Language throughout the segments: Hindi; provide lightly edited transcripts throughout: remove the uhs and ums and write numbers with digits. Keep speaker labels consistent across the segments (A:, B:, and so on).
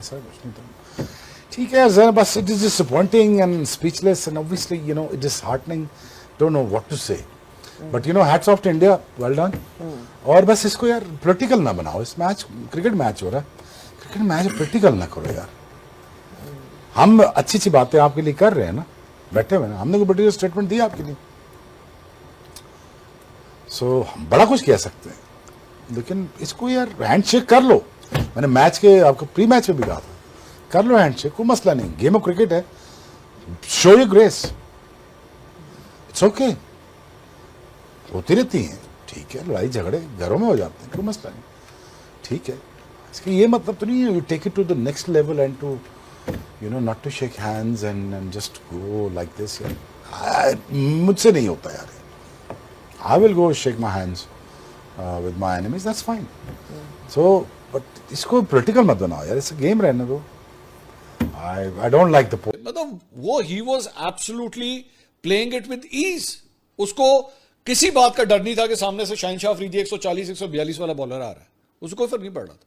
A: सर कुछ नहीं तो ठीक है सर, बस it is disappointing and speechless and obviously it is heartening, don't know what to say, but hats off to India, well done. और बस इसको यार पॉलिटिकल ना बनाओ, इस मैच क्रिकेट मैच हो रहा है, क्रिकेट मैच पॉलिटिकल ना करो यार। हम अच्छी अच्छी बातें आपके लिए कर रहे हैं ना, बैठे हुए ना, हमने कोई पॉलिटिकल स्टेटमेंट दिया आपके लिए, सो हम बड़ा कुछ कह सकते हैं, लेकिन इसको यार हैंडशेक कर लो। मैंने मैच के आपको प्री मैच में भी कहा था, कर लो हैंडशेक, कोई मसला नहीं, गेम ऑफ क्रिकेट है, show your grace, it's okay, होती रहती हैं, ठीक है, लड़ाई झगड़े घरों में हो जाते हैं, कोई मसला नहीं, ठीक है। इसका ये मतलब तो नहीं है you take it to the next level and to not to shake hands and just go like this. मुझसे नहीं होता यार, I will go shake my hands with my enemies, that's fine. So, but इसको political मत बनाओ यार, इसे गेम रहने दो। I don't like the
B: मतलब वो he was absolutely playing it with ease. उसको किसी बात का डर नहीं था कि सामने से शहनशाह अफरीदी 140 142 वाला बॉलर आ रहा है, उसको कोई फर्क नहीं पड़ रहा था।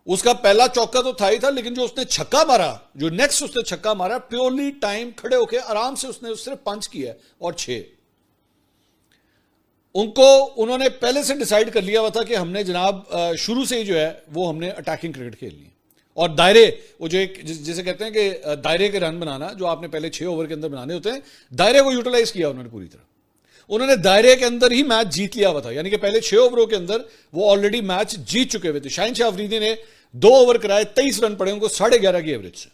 B: उसका पहला चौका तो था ही था, लेकिन जो उसने छक्का मारा, जो नेक्स्ट उसने छक्का मारा, प्योरली टाइम खड़े होके आराम से उसने सिर्फ पंच किया और 6। उन्होंने पहले से डिसाइड कर लिया हुआ था कि हमने जनाब शुरू से ही जो है वो हमने अटैकिंग क्रिकेट खेलनी है, और दायरे, वो जो एक जिसे कहते हैं कि दायरे के रन बनाना, जो आपने पहले 6 ओवर के अंदर बनाने होते हैं, दायरे को यूटिलाइज किया उन्होंने पूरी तरह। उन्होंने दायरे के अंदर ही मैच जीत लिया हुआ था, यानी कि पहले 6 ओवरों के अंदर वो ऑलरेडी मैच जीत चुके हुए थे। शहनशाह अफरीदी ने 2 ओवर कराए, 23 रन पड़े उनको 11.5 की एवरेज से।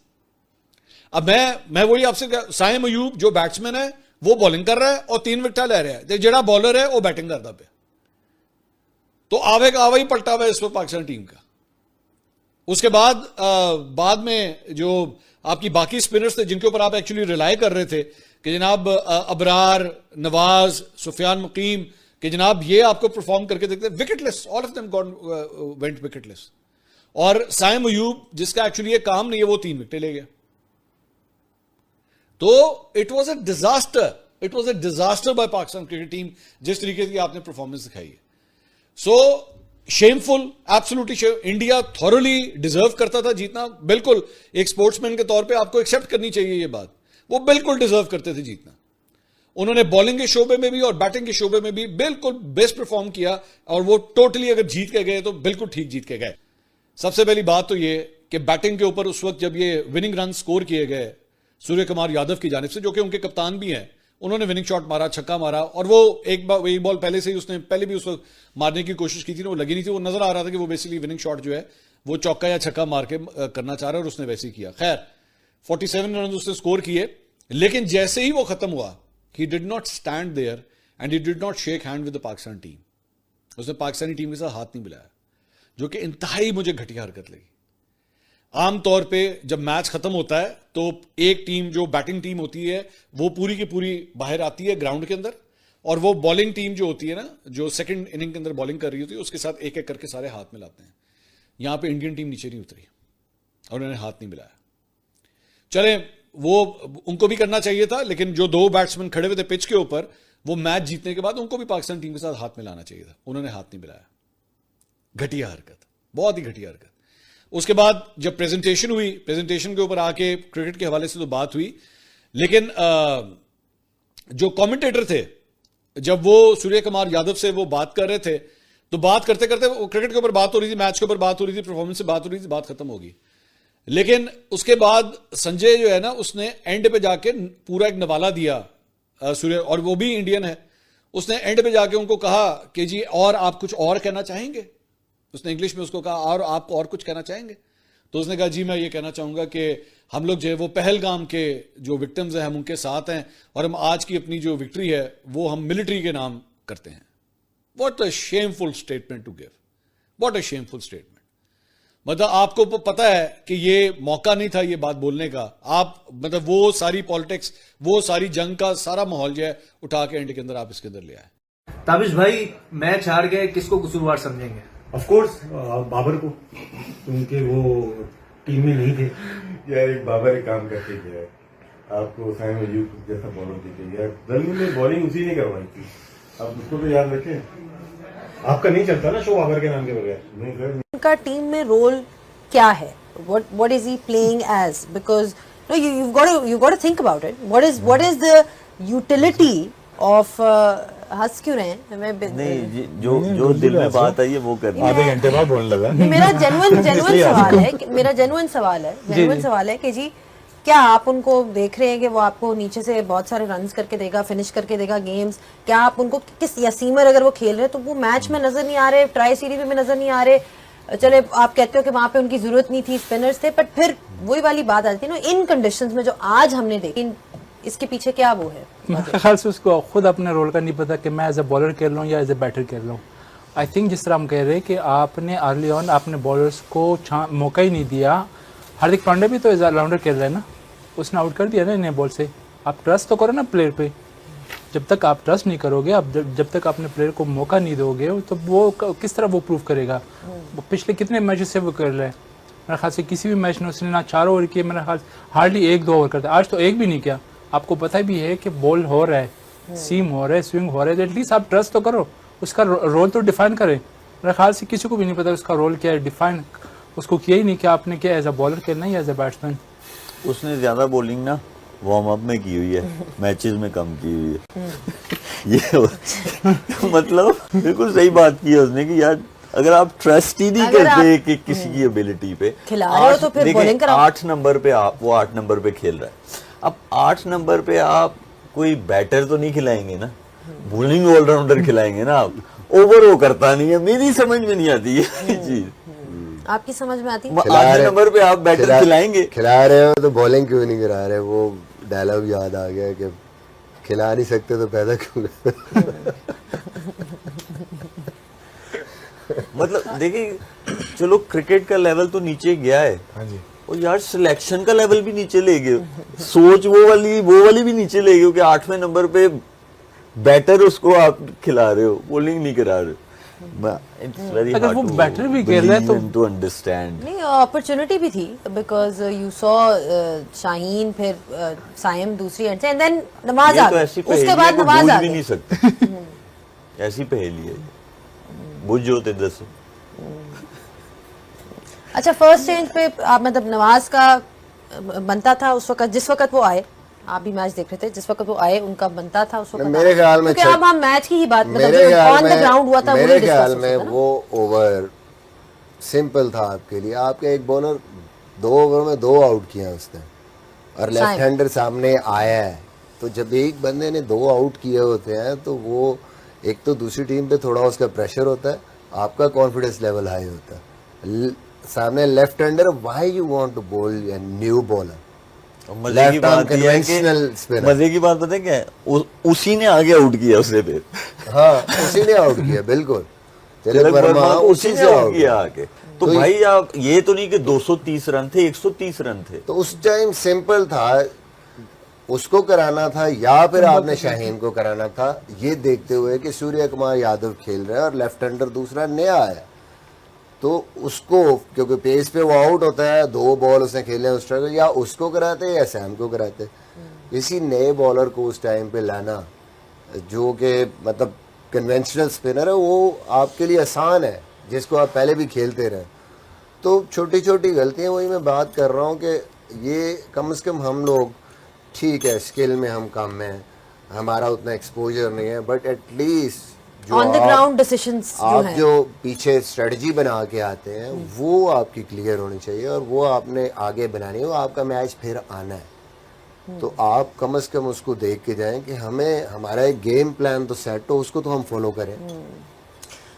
B: अब मैं वही आपसे, साइम अयूब जो बैट्समैन है वो बॉलिंग कर रहा है और 3 विकेट ले रहा है, जेड़ा बॉलर है वो बैटिंग करता पे, तो आवे का आवा ही पलटा हुआ इस वक्त पाकिस्तान टीम का। उसके बाद में जो आपकी बाकी स्पिनर्स थे जिनके ऊपर आप एक्चुअली रिलाई कर रहे थे कि जनाब अबरार, नवाज, सुफियान मुकीम, कि जनाब ये आपको परफॉर्म करके देखते, wicketless, all of them went wicketless. और साइम अयूब जिसका एक्चुअली ये काम नहीं है, वो 3 विकेट ले गया। तो it was a disaster by Pakistan cricket team, जिस तरीके की आपने परफॉर्मेंस दिखाई है। So shameful, absolutely shame. India thoroughly deserve करता था जीतना, बिल्कुल एक स्पोर्ट्समैन के तौर पे आपको एक्सेप्ट करनी चाहिए ये बात, वो बिल्कुल डिजर्व करते थे जीतना। उन्होंने बॉलिंग के शोबे में भी और बैटिंग के शोबे में भी बिल्कुल बेस्ट परफॉर्म किया, और वो टोटली अगर जीत के गए तो बिल्कुल ठीक जीत के गए। सबसे पहली बात तो ये कि बैटिंग के ऊपर उस वक्त जब ये विनिंग रन स्कोर किए गए सूर्य कुमार यादव की जानिब से, जो कि उनके कप्तान भी हैं, उन्होंने विनिंग शॉट मारा, छक्का मारा, और वो एक बॉल पहले से ही उसने पहले भी उस वक्त मारने की कोशिश की थी, वो लगी नहीं थी, वो नजर आ रहा था कि वो बेसिकली विनिंग शॉट जो है वो चौका या छक्का मार के करना चाह रहा है, और उसने वैसे ही किया। खैर 47 रन उसने स्कोर किए, लेकिन जैसे ही वो खत्म हुआ, he did not stand there and he did not shake hand with the Pakistan team. उसने पाकिस्तानी टीम के साथ हाथ नहीं मिलाया, जो कि इंतहाई मुझे घटिया हरकत लगी। आमतौर पे जब मैच खत्म होता है तो एक टीम, जो बैटिंग टीम होती है, वो पूरी की पूरी बाहर आती है ग्राउंड के अंदर, और वो बॉलिंग टीम जो होती है ना, जो सेकंड इनिंग के अंदर बॉलिंग कर रही होती है, उसके साथ एक एक करके सारे हाथ मिलाते हैं। यहां पे इंडियन टीम नीचे नहीं उतरी और उन्होंने हाथ नहीं मिलाया। चले, वो उनको भी करना चाहिए था, लेकिन जो 2 बैट्समैन खड़े हुए थे पिच के ऊपर, वो मैच जीतने के बाद उनको भी पाकिस्तान टीम के साथ हाथ मिलाना चाहिए था, उन्होंने हाथ नहीं मिलाया। घटिया हरकत, बहुत ही घटिया हरकत। उसके बाद जब प्रेजेंटेशन हुई, प्रेजेंटेशन के ऊपर आके क्रिकेट के हवाले से तो बात हुई, लेकिन जो कमेंटेटर थे, जब वो सूर्य कुमार यादव से वो बात कर रहे थे, तो बात करते करते क्रिकेट के ऊपर बात हो रही थी, मैच के ऊपर बात हो रही थी, परफॉर्मेंस से बात हो रही थी, बात खत्म होगी। लेकिन उसके बाद संजय जो है ना, उसने एंड पे जाके पूरा एक नवाला दिया सूर्य, और वो भी इंडियन है, उसने एंड पे जाके उनको कहा कि जी और आप कुछ और कहना चाहेंगे। उसने इंग्लिश में उसको कहा, और आप और कुछ कहना चाहेंगे? तो उसने कहा जी मैं ये कहना चाहूंगा कि हम लोग जो है वो पहलगाम के जो विक्टिम्स हैं हम उनके साथ हैं, और हम आज की अपनी जो विक्ट्री है वो हम मिलिट्री के नाम करते हैं। What a shameful statement to give, what a shameful statement. मतलब आपको पता है कि ये मौका नहीं था ये बात बोलने का, आप मतलब वो सारी पॉलिटिक्स, वो सारी जंग का सारा माहौल जो है उठा के एंड के अंदर आप इसके अंदर ले आए।
C: ताबिश भाई मैच हार गए, किसको कसूरवार समझेंगे?
D: ऑफ कोर्स बाबर को, क्योंकि वो टीम में नहीं थे
E: यार। एक बाबर एक काम करके गया, आपको साइम अयूब जैसा बॉलर दिखे यार, जर्मनी में बॉलिंग उसी ने करवाई थी, आप उसको तो याद रखें।
D: आपका नहीं चलता ना शो बाबर के नाम के बगैर।
E: नहीं सर,
F: उनका टीम में रोल क्या है? what is he playing as? Because no, you've got to think about it. What is the utility of हंस क्यों रहे हैं?
G: नहीं, जो दिल में बात आई है वो करनी है।
A: आधे घंटे बाद बोलने लगा।
F: मेरा जेन्युइन सवाल है कि जी क्या आप उनको देख रहे हैं कि वो आपको नीचे से बहुत सारे रन्स करके देगा, फिनिश करके देगा गेम्स? क्या आप उनको किस, या सीमर अगर वो खेल रहे हैं तो वो मैच में नजर नहीं आ रहे, ट्राई सीरीज में नजर नहीं आ रहे? चले आप कहते हो कि वहां पे उनकी जरूरत नहीं थी, स्पिनर्स थे, बट फिर वही वाली बात आती है ना, इन कंडीशंस में जो आज हमने देखी, इसके पीछे क्या वो है?
H: मेरे ख्याल से उसको खुद अपने रोल का नहीं पता कि मैं एज ए बॉलर खेल रहा हूँ या एज ए बैटर खेल रहा हूँ। आई थिंक जिस तरह हम कह रहे हैं कि आपने अर्ली ऑन आपने बॉलर्स को मौका ही नहीं दिया। हार्दिक पांड्या भी तो एज ऑलराउंडर खेल रहा है ना, उसने आउट कर दिया ना इन्हें बॉल से। आप ट्रस्ट तो करो ना प्लेयर पे। जब तक आप ट्रस्ट नहीं करोगे, आप जब तक अपने प्लेयर को मौका नहीं दोगे, तो वो किस तरह वो प्रूव करेगा? पिछले कितने मैचेस से वो कर रहे हैं? मेरे ख्याल से किसी भी मैच में उसने ना 4 ओवर किए, मेरे ख्याल हार्डली 1-2 ओवर करता। आज तो एक भी नहीं किया। आपको पता भी है कि बॉल हो रहा है, सीम हो रहा है, स्विंग हो रहा है, एटलीस्ट आप ट्रस्ट तो करो, उसका रोल तो डिफाइन करें। मेरे ख्याल से किसी को भी नहीं पता उसका रोल क्या है, डिफाइन उसको किया ही नहीं कि आपने क्या एज अ बॉलर खेलना है या एज अ बैट्समैन।
G: उसने ज्यादा बॉलिंग ना वार्म अप में की हुई है, मैचेस में कम की हुई है। ये मतलब बिल्कुल सही बात की है उसने कि यार अगर आप ट्रस्ट ही नहीं करते कि किसी की एबिलिटी पे
F: खिला रहे हो तो फिर बॉलिंग कराओ।
G: 8 नंबर पे वो 8 नंबर पे खेल रहा है। अब 8 नंबर पे आप कोई बैटर तो नहीं खिलाएंगे ना, बॉलिंग ऑलराउंडर खिलाएंगे ना आप। ओवर वो करता नहीं है, मेरी समझ में नहीं आती है चीज।
F: आपकी समझ में आती है?
G: 8 नंबर पे आप बैटर खिलाएंगे,
I: खिला रहे हो तो बॉलिंग क्यों नहीं करा रहे? वो डायलॉग याद आ गया कि खिला नहीं सकते तो पैदा क्यों
G: मतलब देखिए, चलो क्रिकेट का लेवल तो नीचे गया है,
A: हाँ जी,
G: और यार सिलेक्शन का लेवल भी नीचे ले गए, सोच वो वाली भी नीचे ले गए कि 8वें नंबर पे बैटर उसको आप खिला रहे हो, बॉलिंग नहीं करा रहे हो। It's very
H: अगर
G: hard
H: वो
G: to
H: बैटर भी खेल रहा है तो
G: to understand।
F: नहीं, अपॉर्चुनिटी भी थी, बिकॉज यू सॉ शाहीन, फिर साइम दूसरी एंड से, एंड देन नवाज आ
G: तो
F: गया,
G: ऐसी
F: उसके बाद नवाज
G: भूल
F: आ
G: भी नहीं
F: गया।
G: सकते। ऐसी पहेली है, बुझ होते 10।
F: अच्छा, फर्स्ट चेंज पे आप मतलब नवाज का बनता था उस वक्त, जिस वक्त वो आए, आप भी मैच देख रहे थे, जिस वक्त वो आए उनका बनता था उस वक्त?
I: मेरे ख्याल में
F: क्योंकि अब हम मैच की ही बात, मतलब जो ऑन द ग्राउंड हुआ था वो
I: मेरे
F: डिस्कस
I: ख्याल
F: होता
I: में
F: था ना।
I: वो ओवर सिंपल था आपके लिए। आपका एक बॉलर 2 ओवर में 2 आउट किया उसने, और लेफ्ट हैंडर सामने आया है, तो जब एक बंदे ने 2 आउट किए होते हैं तो वो एक तो दूसरी टीम पे थोड़ा उसका प्रेशर होता है, आपका कॉन्फिडेंस लेवल हाई होता है। सामने left hander, why you want to ball a new bowler?
G: मजे की बात ये है कि मजे की बात पता है क्या है, उसी ने आगे आउट किया उससे फिर।
I: हाँ, उसी ने आउट किया, बिल्कुल।
G: तिलक वर्मा उसी से आउट किया आगे। तो भाई आप ये तो नहीं कि 230 रन थे, 130 रन थे।
I: तो उस टाइम सिंपल था, उसको कराना था या फिर आपने शाहीन को कराना था, ये देखते हुए कि सूर्य कुमार यादव खेल रहे हैं और लेफ्ट हैंडर दूसरा नया आया, तो उसको, क्योंकि पेस पे वो आउट होता है, 2 बॉल उसने खेले उस टाइम, या उसको कराते या सैम को कराते। इसी नए बॉलर को उस टाइम पे लाना, जो कि मतलब कन्वेंशनल स्पिनर है, वो आपके लिए आसान है, जिसको आप पहले भी खेलते रहे। तो छोटी छोटी गलतियां, वही मैं बात कर रहा हूँ कि ये कम से कम हम लोग, ठीक है स्किल में हम कम हैं, हमारा उतना एक्सपोजर नहीं है, but at least
F: on the ground decisions
I: आप जो पीछे स्ट्रेटजी बना के आते हैं वो आपकी क्लियर होनी चाहिए, और वो आपने आगे बनानी है, वो आपका मैच फिर आना है। तो आप कम से कम उसको देख के जाएं कि हमें हमारा एक गेम प्लान तो सेट हो, उसको तो हम फॉलो करें।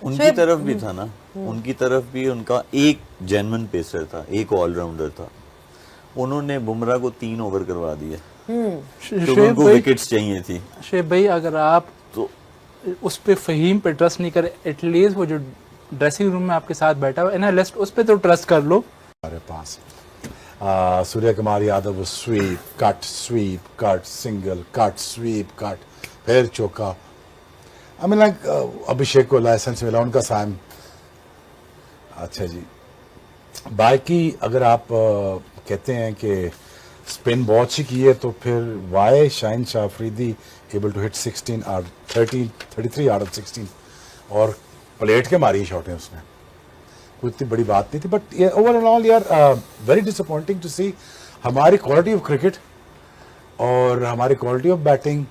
G: उनकी तरफ भी था ना, उनकी तरफ भी उनका एक जेन्युइन पेसर था, एक ऑलराउंडर था। उन्होंने बुमराह को 3 ओवर करवा दिया, तो उनको विकेट्स चाहिए थी।
H: शेख भाई, अगर आप
G: तो
H: उस पे फहीम पे ट्रस्ट नहीं करे, एटलीस्ट वो जो ड्रेसिंग रूम में आपके साथ बैठा हुआ है ना लिस्ट, उस पे तो ट्रस्ट कर लो।
A: हमारे पास Suryakumar Yadav sweep cut single cut sweep cut, फिर चौका। आई मीन लाइक अभिषेक को लाइसेंस मिला, उनका साइम। अच्छा जी, बाकी अगर आप कहते हैं कि स्पिन बहुत अच्छी की है, तो फिर why Shaheen Shah Afridi able to hit 16 और 33 आउट ऑफ 16, और प्लेट के मारी शॉट है उसने। कोई इतनी बड़ी बात नहीं थी, बट ओवरऑल यार वेरी डिसअपॉइंटिंग टू सी हमारी क्वालिटी ऑफ क्रिकेट और हमारी क्वालिटी ऑफ बैटिंग।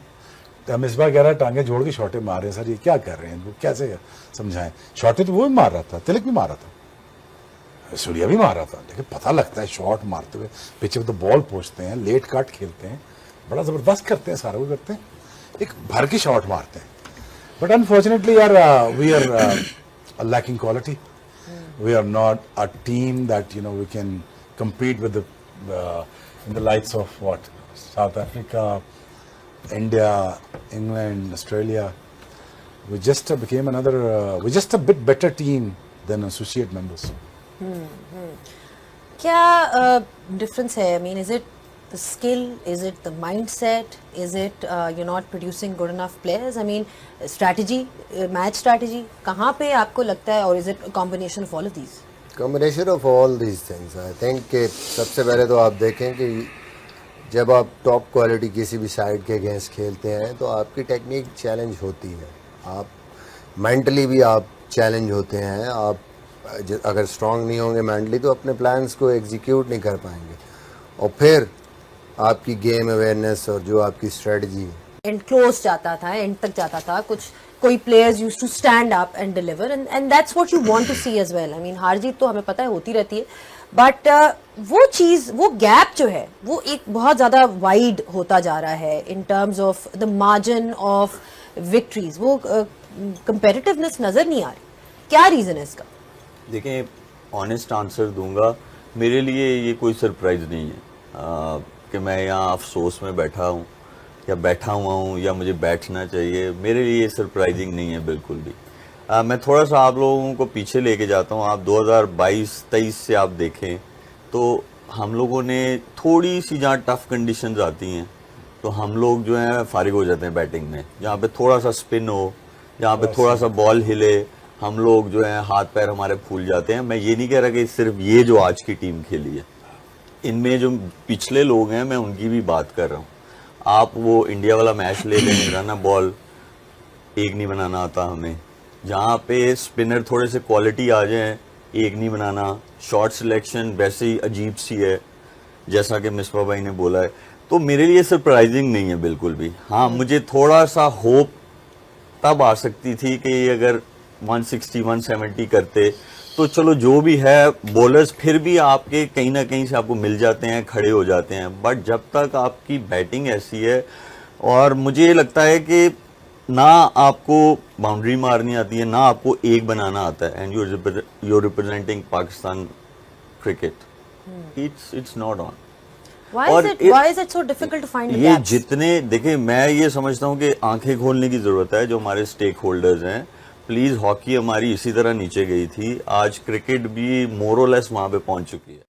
A: मिसबा कह रहा है टांगे जोड़ के शॉटें मार रहे हैं, सर ये क्या कर रहे हैं, वो कैसे समझाएं। शॉटें तो वो भी मार रहा था, तिलक भी मार रहा था, सूर्या भी मार रहा था, लेकिन पता लगता है शॉट मारते हुए पीछे तो बॉल पहुंचते हैं, लेट कट खेलते हैं, बड़ा ज़बरदस्त करते हैं, सारा कुछ करते हैं, एक भर के शॉट मारते हैं। बट अनफॉर्चुनेटली यार we are lacking quality. We are not a team that we can compete with in the likes of what South Africa, India, England, Australia. We just became we're just a bit better team than associate members.
F: क्या difference है? I mean, is it the skill? Is it the mindset? Is it you're not producing good enough players? I mean, strategy, match strategy. कहाँ पे आपको लगता है, or is it a combination of all of these?
I: Combination of all these things. I think कि सबसे पहले तो आप देखें कि जब आप टॉप क्वालिटी किसी भी साइड के अगेंस्ट खेलते हैं तो आपकी टेक्निक चैलेंज होती है, आप मेंटली भी आप चैलेंज होते हैं। आप अगर स्ट्रांग नहीं होंगे मेंटली तो अपने प्लान्स को एग्जीक्यूट नहीं कर पाएंगे, और फिर आपकी गेम अवेयरनेस और जो आपकी स्ट्रेटजी
F: एंड क्लोज जाता था, एंड तक जाता था, कुछ कोई players used to stand up and deliver, and that's what you want to see as well. I mean हार जीत तो हमें पता है होती रहती है, बट वो चीज, वो गैप जो है वो एक बहुत ज्यादा वाइड होता जा रहा है in terms of the margin of victories. वो कंपेटिटिवनेस नजर नहीं आ रही। क्या रीजन है इसका?
G: देखें, ऑनेस्ट आंसर दूंगा, मेरे लिए ये कोई सरप्राइज नहीं है कि मैं यहाँ अफसोस में बैठा हूँ या बैठा हुआ हूँ या मुझे बैठना चाहिए। मेरे लिए सरप्राइजिंग नहीं है बिल्कुल भी। मैं थोड़ा सा आप लोगों को पीछे लेके जाता हूँ। आप 2022-23 से आप देखें तो हम लोगों ने थोड़ी सी जहाँ टफ कंडीशंस आती हैं तो हम लोग जो हैं फारिग हो जाते हैं बैटिंग में। जहाँ पे थोड़ा सा स्पिन हो, जहाँ पे थोड़ा सा बॉल हिले, हम लोग जो हैं हाथ पैर हमारे फूल जाते हैं। मैं ये नहीं कह रहा कि सिर्फ ये जो आज की टीम खेली है, इनमें जो पिछले लोग हैं मैं उनकी भी बात कर रहा हूँ। आप वो इंडिया वाला मैच ले लें, रन बॉल एक नहीं बनाना आता हमें, जहाँ पे स्पिनर थोड़े से क्वालिटी आ जाए एक नहीं बनाना, शॉट सिलेक्शन वैसे ही अजीब सी है जैसा कि मिसबा भाई ने बोला है। तो मेरे लिए सरप्राइजिंग नहीं है बिल्कुल भी। हाँ, मुझे थोड़ा सा होप तब आ सकती थी कि अगर 160-170 करते तो चलो जो भी है, बॉलर्स फिर भी आपके कहीं ना कहीं से आपको मिल जाते हैं, खड़े हो जाते हैं। बट जब तक आपकी बैटिंग ऐसी है, और मुझे ये लगता है कि ना आपको बाउंड्री मारनी आती है, ना आपको एक बनाना आता है, and you representing Pakistan cricket, it's not on.
F: Why is it so difficult to find the
G: ये
F: gaps?
G: जितने देखें, मैं ये समझता हूँ कि आंखें खोलने की जरूरत है जो हमारे स्टेक होल्डर्स हैं। प्लीज, हॉकी हमारी इसी तरह नीचे गई थी, आज क्रिकेट भी मोर और लेस वहां पे पहुंच चुकी है।